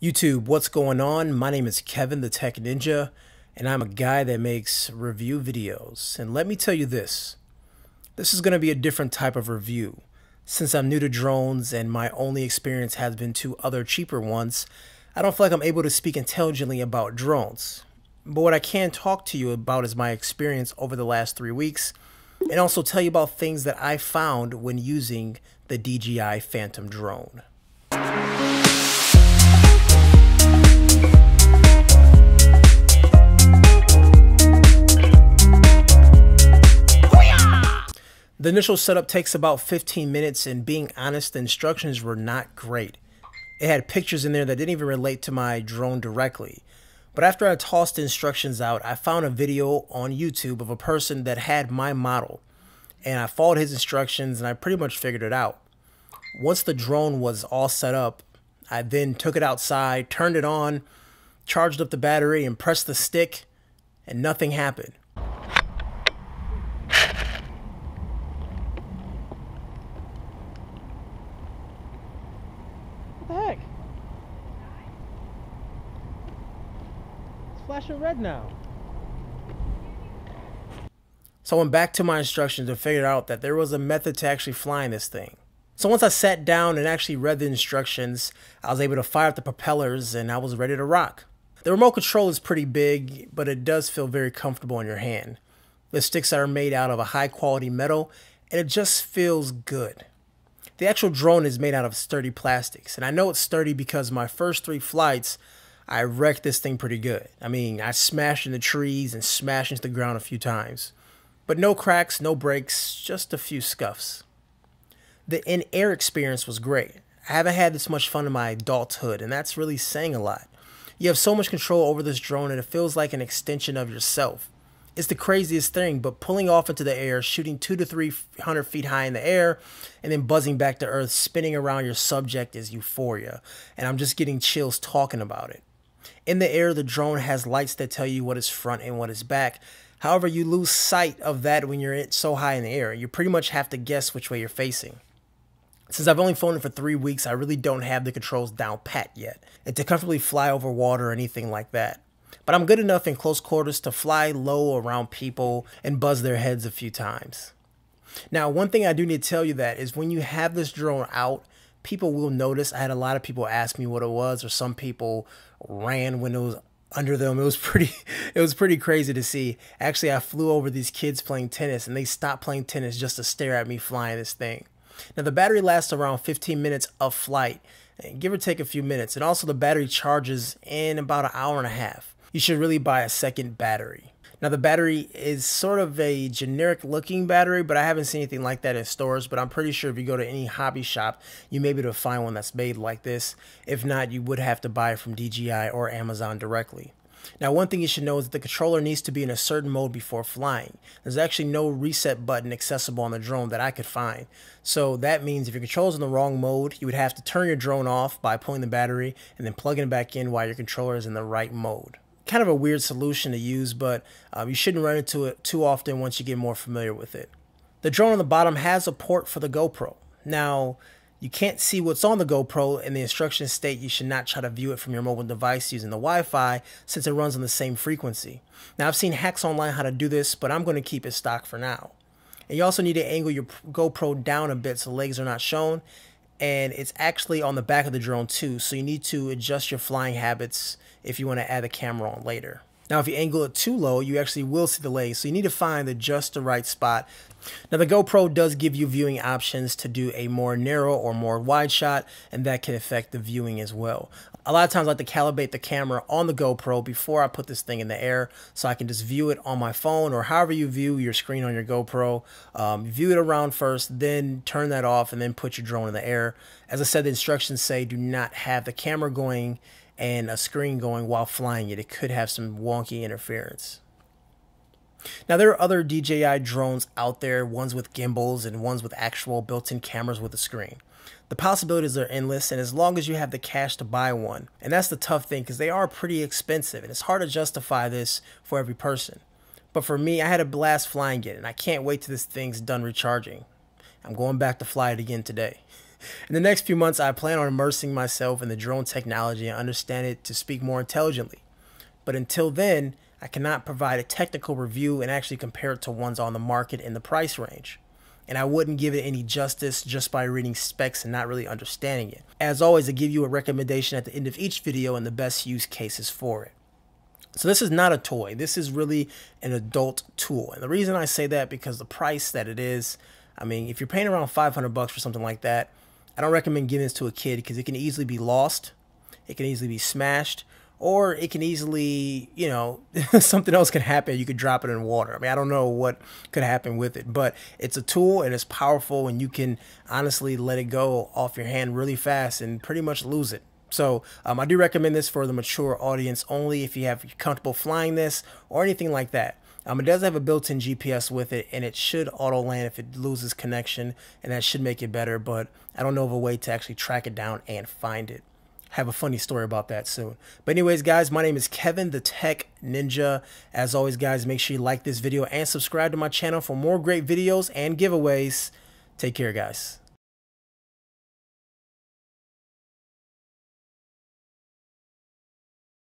YouTube, what's going on? My name is Kevin, the Tech Ninja, and I'm a guy that makes review videos. And let me tell you this is going to be a different type of review. Since I'm new to drones and my only experience has been to other cheaper ones, I don't feel like I'm able to speak intelligently about drones. But what I can talk to you about is my experience over the last 3 weeks, and also tell you about things that I found when using the DJI Phantom drone. The initial setup takes about 15 minutes, and being honest, the instructions were not great. It had pictures in there that didn't even relate to my drone directly. But after I tossed the instructions out, I found a video on YouTube of a person that had my model. And I followed his instructions and I pretty much figured it out. Once the drone was all set up, I then took it outside, turned it on, charged up the battery and pressed the stick, and nothing happened. What the heck? It's flashing red now. So I went back to my instructions and figured out that there was a method to actually flying this thing. So once I sat down and actually read the instructions, I was able to fire up the propellers and I was ready to rock. The remote control is pretty big, but it does feel very comfortable in your hand. The sticks are made out of a high quality metal and it just feels good. The actual drone is made out of sturdy plastics, and I know it's sturdy because my first 3 flights, I wrecked this thing pretty good. I mean, I smashed into trees and smashed into the ground a few times. But no cracks, no breaks, just a few scuffs. The in-air experience was great. I haven't had this much fun in my adulthood, and that's really saying a lot. You have so much control over this drone and it feels like an extension of yourself. It's the craziest thing, but pulling off into the air, shooting 200 to 300 feet high in the air, and then buzzing back to earth, spinning around your subject is euphoria. And I'm just getting chills talking about it. In the air, the drone has lights that tell you what is front and what is back. However, you lose sight of that when you're so high in the air. You pretty much have to guess which way you're facing. Since I've only flown it for 3 weeks, I really don't have the controls down pat yet, and to comfortably fly over water or anything like that. But I'm good enough in close quarters to fly low around people and buzz their heads a few times. Now, one thing I do need to tell you that is when you have this drone out, people will notice. I had a lot of people ask me what it was, or some people ran when it was under them. It was pretty crazy to see. Actually, I flew over these kids playing tennis and they stopped playing tennis just to stare at me flying this thing. Now, the battery lasts around 15 minutes of flight, give or take a few minutes. And also the battery charges in about an hour and a half. You should really buy a second battery. Now, the battery is sort of a generic looking battery, but I haven't seen anything like that in stores. But I'm pretty sure if you go to any hobby shop, you may be able to find one that's made like this. If not, you would have to buy it from DJI or Amazon directly. Now, one thing you should know is that the controller needs to be in a certain mode before flying. There's actually no reset button accessible on the drone that I could find. So that means if your controller's in the wrong mode, you would have to turn your drone off by pulling the battery and then plugging it back in while your controller is in the right mode. Kind of a weird solution to use, but you shouldn't run into it too often once you get more familiar with it. The drone on the bottom has a port for the GoPro. Now, you can't see what's on the GoPro, and the instructions state you should not try to view it from your mobile device using the Wi-Fi since it runs on the same frequency. Now, I've seen hacks online how to do this, but I'm going to keep it stock for now. And you also need to angle your GoPro down a bit so legs are not shown, and it's actually on the back of the drone too, so you need to adjust your flying habits if you want to add the camera on later. Now, if you angle it too low, you actually will see the legs, so you need to find just the right spot. Now, the GoPro does give you viewing options to do a more narrow or more wide shot, and that can affect the viewing as well. A lot of times I like to calibrate the camera on the GoPro before I put this thing in the air so I can just view it on my phone or however you view your screen on your GoPro. View it around first, then turn that off, and then put your drone in the air. As I said, the instructions say do not have the camera going and a screen going while flying it. It could have some wonky interference. Now, there are other DJI drones out there, ones with gimbals and ones with actual built-in cameras with a screen. The possibilities are endless, and as long as you have the cash to buy one. And that's the tough thing, because they are pretty expensive, and it's hard to justify this for every person. But for me, I had a blast flying it, and I can't wait till this thing's done recharging. I'm going back to fly it again today. In the next few months, I plan on immersing myself in the drone technology and understand it to speak more intelligently. But until then, I cannot provide a technical review and actually compare it to ones on the market in the price range. And I wouldn't give it any justice just by reading specs and not really understanding it. As always, I give you a recommendation at the end of each video and the best use cases for it. So this is not a toy. This is really an adult tool. And the reason I say that because the price that it is, I mean, if you're paying around $500 for something like that, I don't recommend giving this to a kid because it can easily be lost. It can easily be smashed, or it can easily, you know, something else can happen. You could drop it in water. I mean, I don't know what could happen with it, but it's a tool and it's powerful, and you can honestly let it go off your hand really fast and pretty much lose it. So I do recommend this for the mature audience only if you're comfortable flying this or anything like that. It does have a built-in GPS with it, and it should auto land if it loses connection, and that should make it better, but I don't know of a way to actually track it down and find it. Have a funny story about that soon. But anyways, guys, my name is Kevin the Tech Ninja. As always, guys, make sure you like this video and subscribe to my channel for more great videos and giveaways. Take care, guys.